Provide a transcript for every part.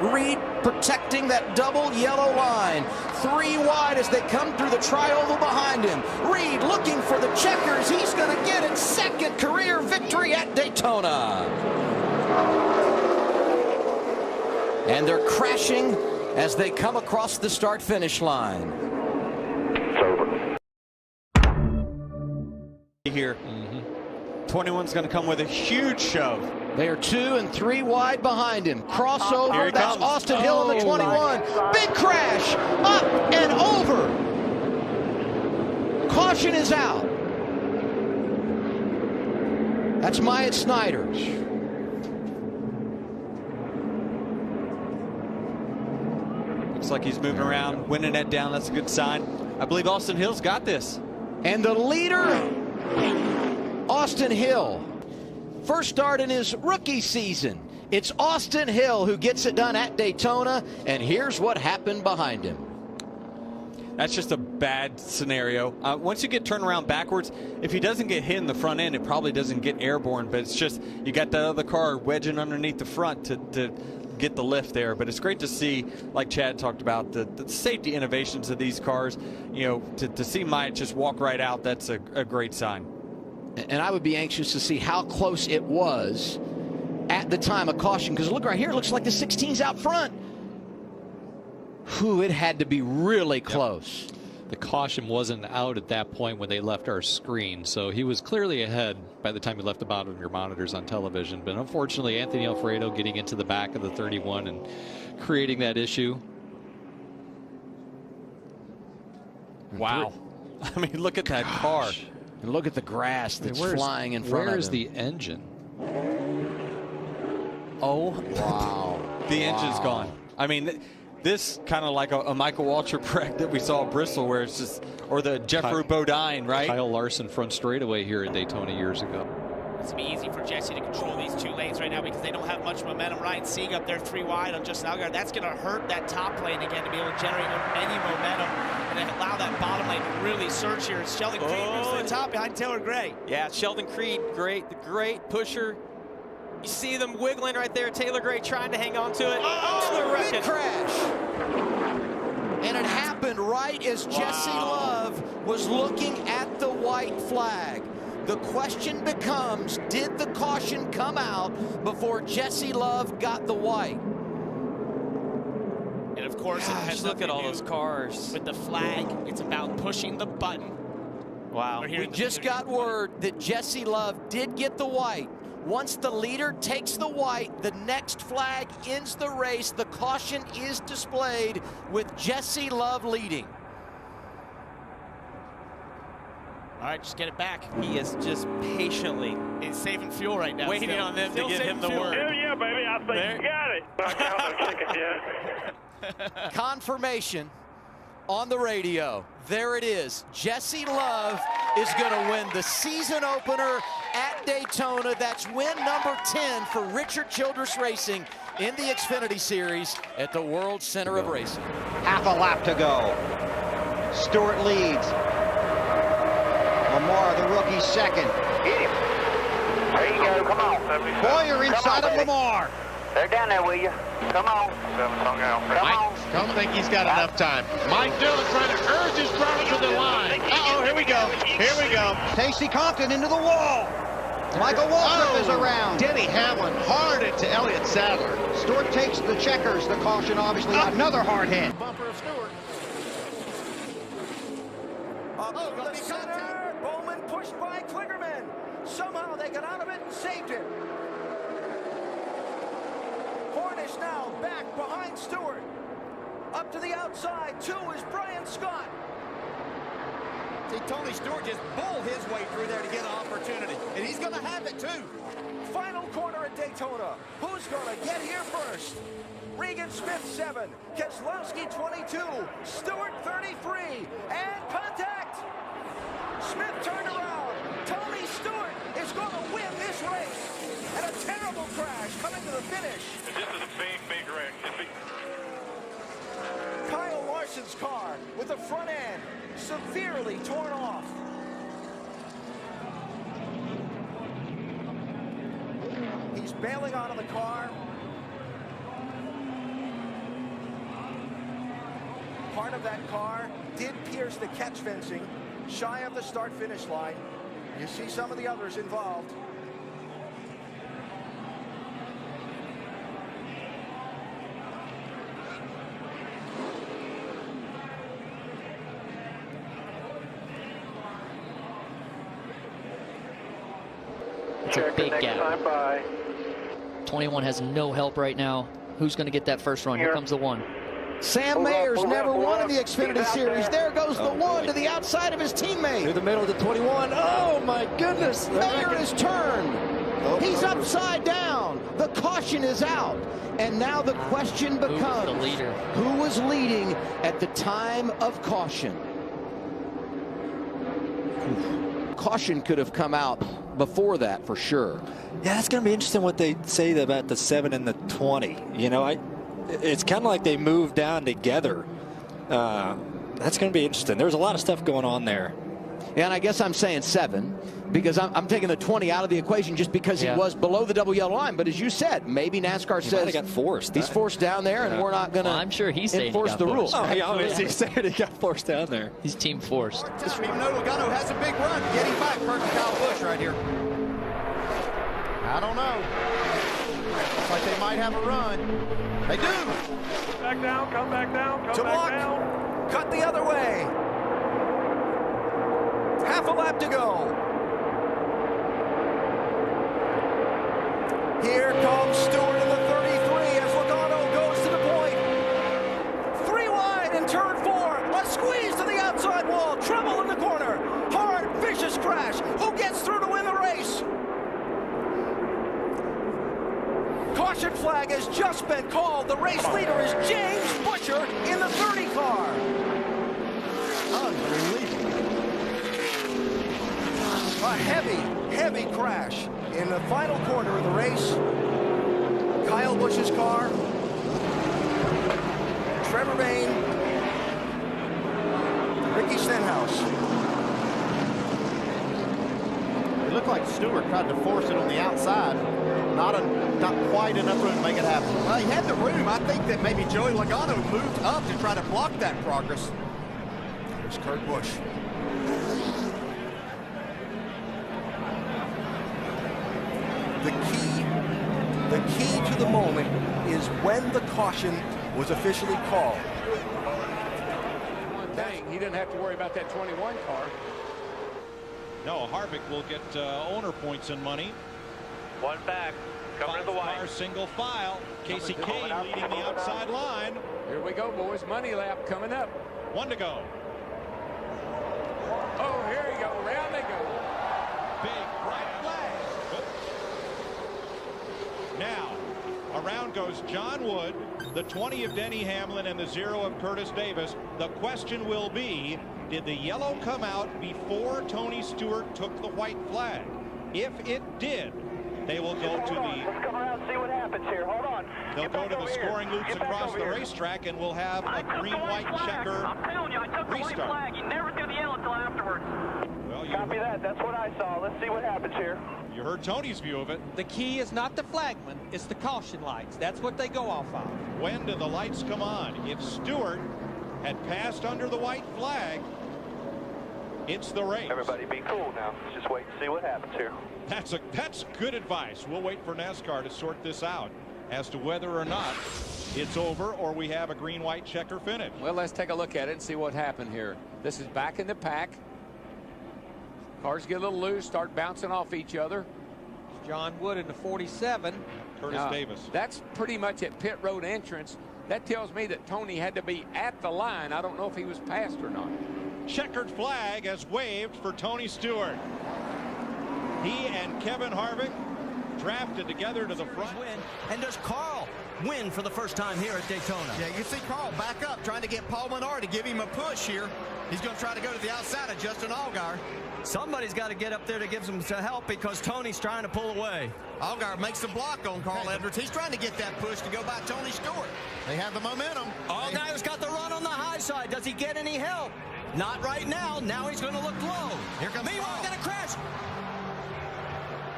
wide. Reed protecting that double yellow line. 3 wide as they come through the tri-oval behind him. Reed looking for the checkers. He's going to get it. Second career victory at Daytona. And they're crashing as they come across the start-finish line. Here. 21's going to come with a huge shove. They are 2 and 3 wide behind him. Crossover. That's comes. Austin Hill in the 21. Big crash. Up and over. Caution is out. That's Myatt Snider. Looks like he's moving around, winning that down. That's a good sign. I believe Austin Hill's got this. And the leader, Austin Hill. First start in his rookie season. It's Austin Hill who gets it done at Daytona, and here's what happened behind him. That's just a bad scenario. Once you get turned around backwards, if he doesn't get hit in the front end, it probably doesn't get airborne, but it's just you got that other car wedging underneath the front to get the lift there. But it's great to see, like Chad talked about, the safety innovations of these cars. You know, to see Myatt just walk right out, that's a great sign. And I would be anxious to see how close it was at the time of caution, because look right here, it looks like the 16's out front. Whew, it had to be really close. The caution wasn't out at that point when they left our screen, so he was clearly ahead by the time he left the bottom of your monitors on television. But unfortunately, Anthony Alfredo getting into the back of the 31 and creating that issue. Wow. I mean, look at that car. And look at the grass that's flying in front of him. Where's the engine? Oh, wow. The engine's gone. I mean, this kind of like a Michael Waltrip wreck that we saw at Bristol, where it's just, or the Jeffrey Bodine, right? Kyle Larson front straightaway here at Daytona years ago. It's going to be easy for Jesse to control these 2 lanes right now because they don't have much momentum. Ryan Sieg up there 3 wide on Justin Allgaier. That's going to hurt that top lane again to be able to generate any momentum and then allow that bottom lane to really surge here. Sheldon Creed moves to the top behind Taylor Gray. Yeah, Sheldon Creed, great pusher. You see them wiggling right there. Taylor Gray trying to hang on to it. Oh, the big crash. And it happened right as Jesse Love was looking at the white flag. The question becomes, did the caution come out before Jesse Love got the white? And of course, it has look at all those cars. With the flag, it's about pushing the button. Wow. We just got word that Jesse Love did get the white. Once the leader takes the white, the next flag ends the race. The caution is displayed with Jesse Love leading. All right, just get it back. He is just patiently saving fuel right now. waiting on them to give him the word. Hell yeah, baby, I think you got it. Confirmation on the radio. There it is. Jesse Love is going to win the season opener at Daytona. That's win number 10 for Richard Childress Racing in the Xfinity Series at the World Center of Racing. Half a lap to go. Stewart leads. Lamar, the rookie, second. Get him. There you go. Come on. Boyer inside of Lamar. They're down there with you. Come on. Come on. Don't think he's got enough time. Mike Dillon trying to urge his brother to the line. Uh-oh, here we go. Here we go. Casey Compton into the wall. Michael Waltrip is around. Denny Hamlin hard into Elliott Sadler. Stewart takes the checkers. The caution, obviously, another hard hit. Bumper of Stewart. The center. Bowman pushed by Kligerman. Somehow they got out of it and saved it. Cornish now back behind Stewart. Up to the outside. 2 is Brian Scott. See, Tony Stewart just bulled his way through there to get an opportunity. And he's going to have it, too. Final corner at Daytona. Who's going to get here first? Regan Smith 7, Keselowski 22, Stewart 33, and contact! Smith turned around. Tony Stewart is going to win this race. And a terrible crash coming to the finish. This is a big, big wreck. Kyle Larson's car with the front end severely torn off. He's bailing out of the car. Part of that car did pierce the catch fencing, shy of the start-finish line. You see some of the others involved. It's a big gap. 21 has no help right now. Who's going to get that first run? Here comes the 1. Sam Mayer's never won in the Xfinity Series. There goes the 1 to the outside of his teammate. Through the middle of the 21. Oh, my goodness. Mayer is turned. He's upside down. The caution is out. And now the question becomes, who was leading at the time of caution? Caution could have come out before that for sure. Yeah, that's going to be interesting what they say about the 7 and the 20. You know, it's kind of like they moved down together. That's going to be interesting. There's a lot of stuff going on there. Yeah, and I guess I'm saying 7 because I'm taking the 20 out of the equation just because he was below the double yellow line. But as you said, maybe NASCAR says got forced. He's forced down there, and we're not going to I'm sure he's enforce the rules. Oh, he obviously said he got forced down there. He's team forced. Even though Logano has a big run, getting back for Kyle Busch right here. I don't know. Looks like they might have a run. They do. Back down, come back down, come back down. Cut the other way. Half a lap to go. Here comes Stewart in the 33 as Logano goes to the point. 3 wide in turn 4. A squeeze to the outside wall. Trouble in the corner. Hard, vicious crash. Who gets through to win the race? Caution flag has just been called. The race leader is James Butcher in the 30 car. Unbelievable. A heavy crash in the final corner of the race. Kyle Busch's car. Trevor Bayne. Ricky Stenhouse. It looked like Stewart tried to force it on the outside. Not quite enough room to make it happen. Well, he had the room. I think that maybe Joey Logano moved up to try to block that progress. There's Kurt Busch. The key to the moment is when the caution was officially called. One thing, he didn't have to worry about that 21 car. No, Harvick will get owner points and money. One back, coming to the white. Car single file. Casey Kane leading the outside line. Here we go, boys. Money lap coming up. 1 to go. Oh, here you go. Round they go. Big right flag. Now, around goes John Wood, the 20 of Denny Hamlin, and the 0 of Curtis Davis. The question will be, did the yellow come out before Tony Stewart took the white flag? If it did, they will go to the... Let's come around and see what happens here. Hold on. They'll go to the scoring loops across the racetrack, and we'll have a green-white checker I'm telling you, I took the white flag. You never do the yellow until afterwards. Well, Copy that. That's what I saw. Let's see what happens here. You heard Tony's view of it. The key is not the flagman, it's the caution lights. That's what they go off of. When do the lights come on? If Stewart had passed under the white flag, it's the race. Everybody be cool now. Let's just wait and see what happens here. That's good advice. We'll wait for NASCAR to sort this out as to whether or not it's over or we have a green-white checker finish. Well, let's take a look at it and see what happened here. This is back in the pack. Cars get a little loose, start bouncing off each other. John Wood in the 47. Curtis Davis. That's pretty much at pit road entrance. That tells me that Tony had to be at the line. I don't know if he was passed or not. Checkered flag has waved for Tony Stewart. He and Kevin Harvick drafted together to the front. Win. And does Carl win for the first time here at Daytona? Yeah, you can see Carl back up, trying to get Paul Menard to give him a push here. He's going to try to go to the outside of Justin Allgaier. Somebody's got to get up there to give some help because Tony's trying to pull away. Allgaier makes the block on Carl Edwards. He's trying to get that push to go by Tony Stewart. They have the momentum. Allgaier's got the run on the high side. Does he get any help? Not right now. Now he's going to look low. Here comes Meanwhile, going to crash.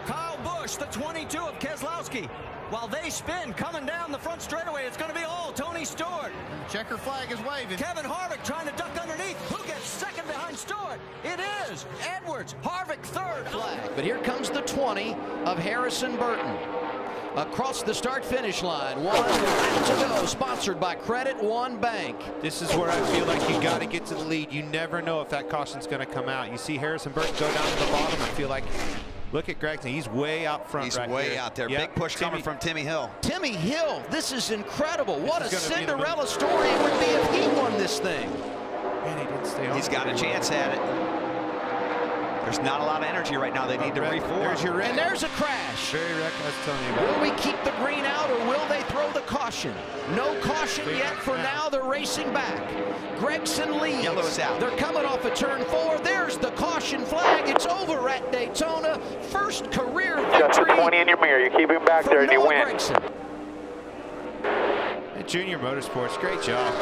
Kyle Busch, the 22 of Keselowski. While they spin coming down the front straightaway, it's going to be all Tony Stewart. Checker flag is waving. Kevin Harvick trying to duck underneath. Who gets second behind Stewart? It is Edwards. Harvick third. Flag. But here comes the 20 of Harrison Burton. Across the start-finish line. 1 lap to go. Sponsored by Credit One Bank. This is where I feel like you got to get to the lead. You never know if that caution's going to come out. You see Harrison Burton go down to the bottom. I feel like, look at Gregson. He's way out front. He's right way here. out there. Yep. Big push coming from Timmy Hill. Timmy Hill, this is incredible. What a Cinderella story it would be if he won this thing. Man, he didn't stay on. He's got a chance at it. There's not a lot of energy right now. They need to reform. There's your wreck. And there's a crash. Very wreck, I was telling you about. Will we keep the green out or will they throw the caution? No caution yet for now. They're racing back. Gregson leads. Yellow is out. They're coming off of turn 4. There's the caution flag. It's over at Daytona. First career victory. 20 in your mirror. You keep him back there and you win. Gregson. Junior Motorsports, great job.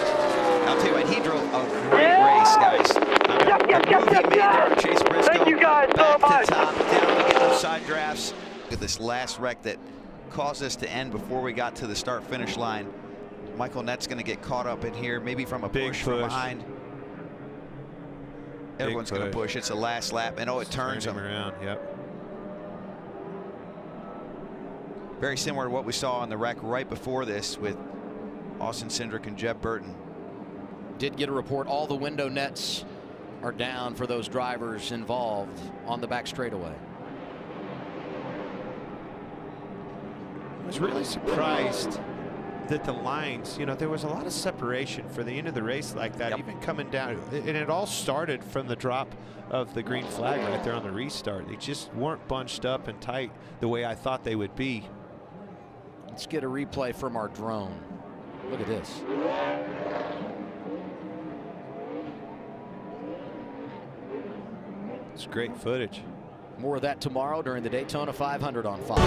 I'll tell you what, he drove a great race, guys. Chase Briscoe, thank you guys so much. To top, down to get those side drafts. Look at this last wreck that caused us to end before we got to the start-finish line. Michael Nett's going to get caught up in here, maybe from a push from behind. Everyone's going to push. It's the last lap, and it turns him around. Yep. Very similar to what we saw on the wreck right before this with Austin Cindric and Jeb Burton. Did get a report all the window nets are down for those drivers involved on the back straightaway. I was really surprised that the lines, you know, there was a lot of separation for the end of the race like that, even coming down. And it all started from the drop of the green flag right there on the restart. They just weren't bunched up and tight the way I thought they would be. Let's get a replay from our drone. Look at this. It's great footage. More of that tomorrow during the Daytona 500 on Fox.